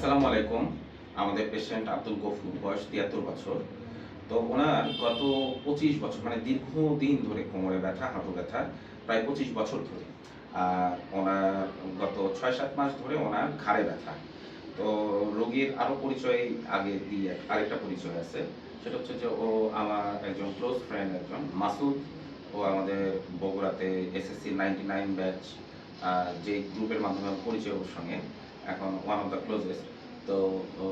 আসসালামু আলাইকুম। আমাদের পেশেন্ট আব্দুল গফুর, বয়স ৭৩ বছর। তো উনার গত ২৫ বছর মানে দীর্ঘদিন ধরে কোমরে ব্যথা, হাঁটু ব্যথা, প্রায় ২৫ বছর ধরে। আর উনার গত ৬-৭ মাস ধরে উনার ঘাড়ে ব্যথা। তো রোগীর আরো পরিচয় আগে দিই, আরেকটা পরিচয় আছে। সেটা হচ্ছে যে ও আমার একজন ক্লোজ ফ্রেন্ড একজন মাসুদ। ও আমাদের বগুড়াতে এসএসসি 99 ব্যাচ যে গ্রুপের মাধ্যমে পরিচয় ওর সঙ্গে। এখন ওয়ান অফ দ্য ক্লোজেস্ট। তো ও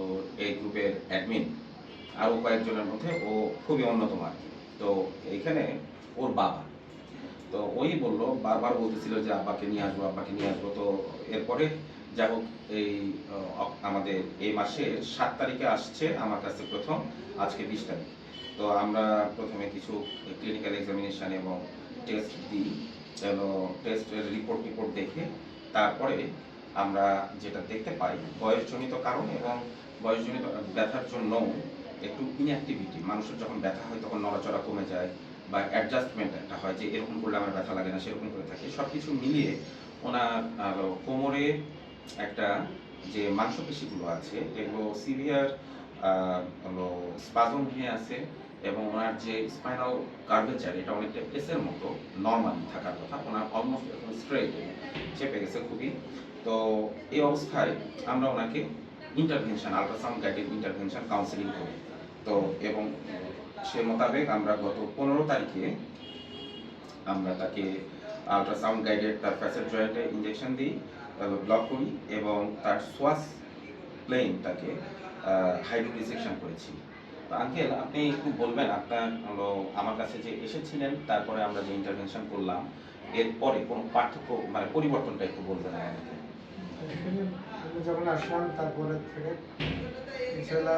এই গ্রুপের অ্যাডমিন। আরও কয়েকজনের মধ্যে ও খুবই অন্যতম আরকি। তো এইখানে ওর বাবা। তো ওই বলল, বারবার বলতেছিল যে আব্বাকে নিয়ে আসবো, আব্বাকে নিয়ে আসবো। তো এরপরে যাই হোক এই আমাদের এই মাসের ৭ তারিখে আসছে আমার কাছে প্রথম, আজকে ২০ তারিখ। তো আমরা প্রথমে কিছু ক্লিনিক্যাল এক্সামিনেশন এবং টেস্ট দিই, টেস্টের রিপোর্ট দেখে তারপরে আমরা যেটা দেখতে পাই বয়সজনিত কারণ এবং বয়সজনিত ব্যথার জন্য একটু ইনঅ্যাক্টিভিটি, মানুষের যখন ব্যথা হয় তখন নড়াচড়া কমে যায় বা অ্যাডজাস্টমেন্ট একটা হয় যে এরকম করলে আমার ব্যথা লাগে না, সেরকম করে থাকে। সব কিছু মিলিয়ে ওনার কোমরে একটা যে মাংসপেশিগুলো আছে এগুলো সিভিয়ার হলো স্পাজম হয়ে আছে এবং ওনার যে স্পাইনাল কার্ভেচার এটা অনেকটা এসের মতো নর্মালি থাকার কথা, ওনার অলমোস্ট এরকম স্ট্রেট চেপে গেছে খুবই। তো এই অবস্থায় আমরা ওনাকে intervention, ultrasound guided intervention counselling করি। তো এবং সে মোতাবেক আমরা গত ১৫ তারিখে আমরা তাকে আল্ট্রাসাউন্ড গাইডেড তার ফ্যাসেট জয়েন্টে ইঞ্জেকশন দিই, ব্লক করি এবং তার সোয়াস প্লেনটাকে হাইড্রোডিসেকশন করেছি। তো আঙ্কেল, আপনি একটু বলবেন আপনার হলো আমার কাছে যে এসেছিলেন তারপরে আমরা যে ইন্টারভেনশন করলাম এরপরে কোনো পার্থক্য মানে পরিবর্তনটা একটু বলবেন আমাদেরকে। এখানে আমি যখন আসলাম তারপরে থেকে ইনশাল্লাহ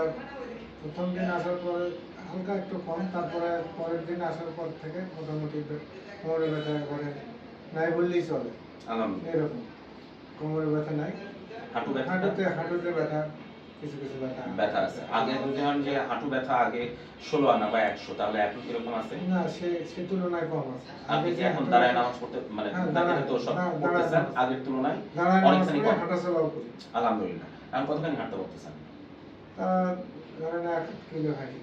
প্রথম দিন আসার পরে হালকা একটু কম, তারপরে পরের দিন আসার পর থেকে মোটামুটি কোমরে ব্যথা করে নাই বললেই চলে। আলহামদুলিল্লাহ। এরকম কোমরে ব্যথা নাই, হাঁটু ব্যথা, হাঁটুতে ব্যথা, কিছু কিছু ব্যথা ব্যথা আছে আগে বুঝলেন যে হাঁটু ব্যথা আগে ১৬ আনা বা ১০০, তাহলে এখন কিরকম আছে? না, সে তুলনায় কম আছে। আপনি কি এখন দাঁড়ায় নামাজ পড়তে মানে দাঁড়িয়ে তো সব করতেছেন আগের তুলনায় অনেকখানি কম? হাঁটা চলাও করি। আলহামদুলিল্লাহ। এখন কতখানি হাঁটতে পারতেছেন? তা ধরেন 1 কিলো হাঁটি।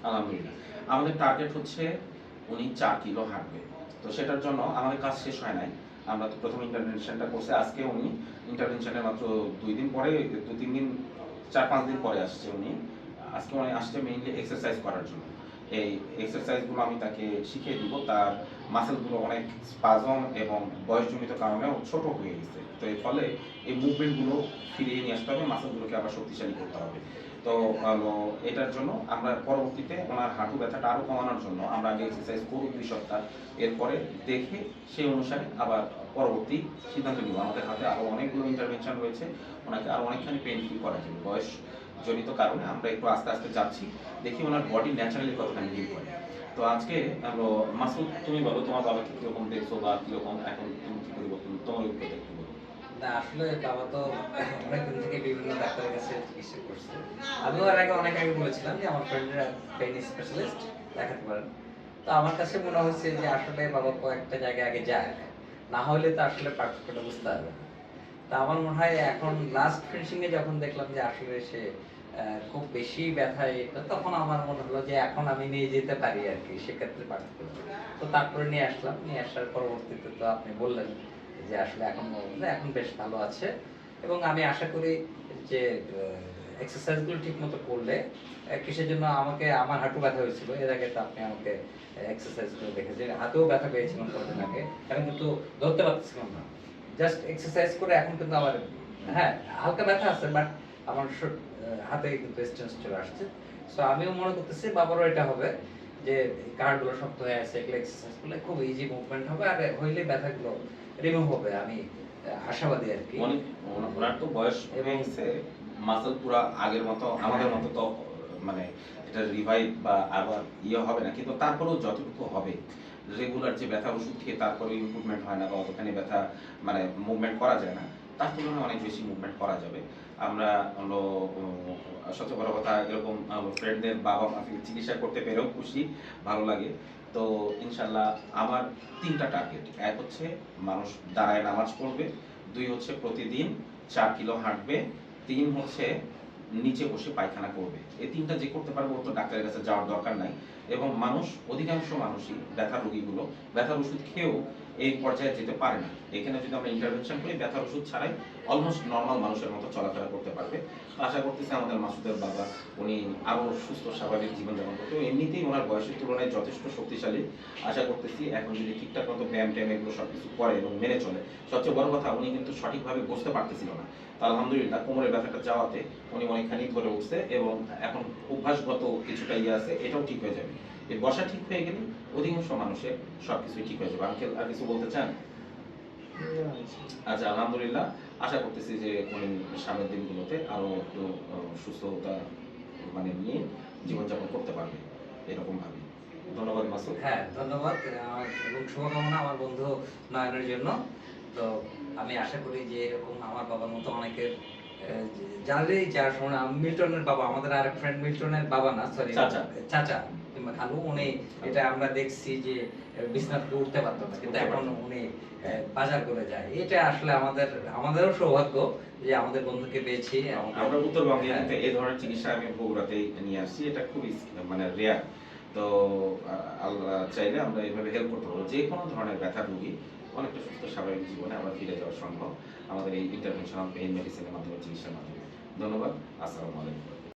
আলহামদুলিল্লাহ। আমাদের টার্গেট হচ্ছে উনি ৪ কিলো হাঁটবে। তো সেটার জন্য আমাদের কাজ শেষ হয় নাই। আমরা তো প্রথম ইন্টারভেনশনটা করছি, আজকে উনি ইন্টারভেনশনের মাত্র ২ দিন পরে, ২-৩ দিন, ৪-৫ দিন পরে আসছে উনি। আজকে উনি আসছে মেইনলি এক্সারসাইজ করার জন্য। এই এক্সারসাইজগুলো আমি তাকে শিখিয়ে দিব। তার মাসেলগুলো অনেক স্পাজম এবং বয়সজনিত কারণেও ছোট হয়ে গেছে। তো এর ফলে এই মুভমেন্টগুলো ফিরিয়ে নিয়ে আসতে হবে, মাসেলগুলোকে আবার শক্তিশালী করতে হবে। তো এটার জন্য আমরা পরবর্তীতে ওনার হাঁটু ব্যথাটা আরও কমানোর জন্য আমরা আগে এক্সারসাইজ করব ২ সপ্তাহ। এরপরে দেখে সেই অনুসারে আবার পরবর্তী সিদ্ধান্ত নিব। আমাদের হাতে আরও অনেকগুলো ইন্টারভেনশন রয়েছে, ওনাকে আরও অনেকখানি পেইন ফ্রি করা যাবে। বয়সজনিত কারণে আমরা একটু আস্তে আস্তে যাচ্ছি, দেখি ওনার বডি ন্যাচারালি কতখানি হিল করে। তো আজকে মাসুদ, তুমি বলো তোমার বাবাকে কীরকম দেখছো বা কীরকম এখন তুমি কী পরিবর্তন তোমার অভিজ্ঞতা একটু বলো। না, আসলে বাবা তো অনেকদিন থেকে বিভিন্ন ডাক্তারের কাছে চিকিৎসা করছে। আমিও এর আগে অনেক আগে বলেছিলাম যে আমার ফ্রেন্ডরা পেইন স্পেশালিস্ট দেখাতে পারেন। তো আমার কাছে মনে হচ্ছে যে আসলে বাবা কয়েকটা জায়গায় আগে যায়, না হলে তো আসলে পার্থক্যটা বুঝতে পারবে না। তা আমার মনে হয় এখন লাস্ট ফিনিশিং এ যখন দেখলাম যে আসলে সে খুব বেশি ব্যথায় এটা, তখন আমার মনে হলো যে এখন আমি নিয়ে যেতে পারি আর কি, সেক্ষেত্রে পার্থক্য। তো তারপরে নিয়ে আসলাম, নিয়ে আসার পরবর্তীতে তো আপনি বললেন যে আসলে এখন বেশ ভালো আছে। এবং আমি আশা করি যে এক্সারসাইজগুলো ঠিক মতো করলে, কিসের জন্য আমার হাঁটু ব্যথা হয়েছিল এর আগে, তো আপনি আমাকে এক্সারসাইজগুলো দেখেছেন, হাতেও ব্যথা পেয়েছিলাম কদিন আগে, এখন কিন্তু ধরতে পারছিলাম না। জাস্ট এক্সারসাইজ করে এখন কিন্তু আমার, হ্যাঁ, হালকা ব্যথা আছে, বাট আমার হাতে কিন্তু স্ট্রেস চলে আসছে। সো আমিও মনে করতেছি বাবারও এটা হবে যে কার্ডগুলো শক্ত হয়ে আছে, এগুলো এক্সারসাইজ করলে খুব ইজি মুভমেন্ট হবে, আর হইলে ব্যথাগুলো রিমুভ হবে। আমি আশাবাদী আর কি। ওনার তো বয়স হয়ে গেছে, মাসল পুরা আগের মতো আমাদের মতো তো মানে এটা রিভাইভ বা আবার হবে না, কিন্তু তারপরেও যতটুকু হবে রেগুলার যে ব্যথা ওষুধ খেয়ে তারপরে ইমপ্রুভমেন্ট হয় না বা অতখানি ব্যথা মানে মুভমেন্ট করা যায় না, তার তুলনায় অনেক বেশি মুভমেন্ট করা যাবে। আমরা হলো সবচেয়ে বড় কথা এরকম ফ্রেন্ডদের বাবা মাকে চিকিৎসা করতে পেরেও খুশি, ভালো লাগে। তো ইনশাল্লাহ আমার ৩টা টার্গেট, এক হচ্ছে মানুষ দাঁড়ায় নামাজ পড়বে, ২ হচ্ছে প্রতিদিন ৪ কিলো হাঁটবে, 3 হচ্ছে নিচে বসে পায়খানা করবে। এই 3টা যে করতে পারবে ওর তো ডাক্তারের কাছে যাওয়ার দরকার নাই। এবং অধিকাংশ মানুষই ব্যথার রোগীগুলো ব্যথার ওষুধ খেয়েও এই পর্যায়ে যেতে পারে না। এখানে যদি আমরা ইন্টারভেনশন করি ব্যথার ওষুধ ছাড়াই অলমোস্ট নরমাল মানুষের মতো চলাফেরা করতে পারবে। তো আশা করতেছি আমাদের মাসুদের বাবা উনি আরো সুস্থ স্বাভাবিক জীবনযাপন করতে, এমনিতেই ওনার বয়সের তুলনায় যথেষ্ট শক্তিশালী। আশা করতেছি এখন যদি ঠিকঠাক মতো ব্যায়াম ট্যায়াম এগুলো সবকিছু করে এবং মেনে চলে, সবচেয়ে বড় কথা উনি কিন্তু সঠিকভাবে বসতে পারতেছিল না। তো আলহামদুলিল্লাহ কোমরের ব্যথাটা যাওয়াতে উনি অনেকখানি ধরে উঠছে এবং এখন অভ্যাসগত কিছুটা ইয়ে আছে, এটাও ঠিক হয়ে যাবে। এই বসা ঠিক হয়ে গেলে অধিকাংশ মানুষের সবকিছুই ঠিক হয়ে যাবে। আঙ্কেল আর কিছু বলতে চান? আচ্ছা, আলহামদুলিল্লাহ আশা করতেছি যে উনি সামনের দিনগুলোতে আরো একটু সুস্থতা মানে নিয়ে জীবনযাপন করতে পারবে এরকম ভাবে। ধন্যবাদ মাসুদ। হ্যাঁ, ধন্যবাদ এবং শুভকামনা আমার বন্ধু নয়নের জন্য। তো আমি আশা করি যে এরকম আমার বাবার মতো অনেকের জানলেই যার সময় মিল্টনের বাবা, আমাদের আরেক ফ্রেন্ড মিল্টনের বাবা না, সরি চাচা কিংবা খালু, উনি এটা আমরা দেখছি যে বিছানা থেকে উঠতে পারতো না, কিন্তু এখন উনি বাজার করে যায়। এটা আসলে আমাদেরও সৌভাগ্য যে আমাদের বন্ধুকে পেয়েছি। আমরা উত্তরবঙ্গে কিন্তু এই ধরনের চিকিৎসা আমি বগুড়াতেই নিয়ে আসছি, এটা খুবই মানে রেয়ার। তো আল্লাহ চাইলে আমরা এইভাবে হেল্প করতে পারবো যে কোনো ধরনের ব্যথার রোগী অনেকটা সুস্থ স্বাভাবিক জীবনে আবার ফিরে যাওয়া সম্ভব আমাদের এই ইন্টারভেনশনাল পেইন মেডিসিনের মাধ্যমে, চিকিৎসার মাধ্যমে। ধন্যবাদ। আসসালামু আলাইকুম।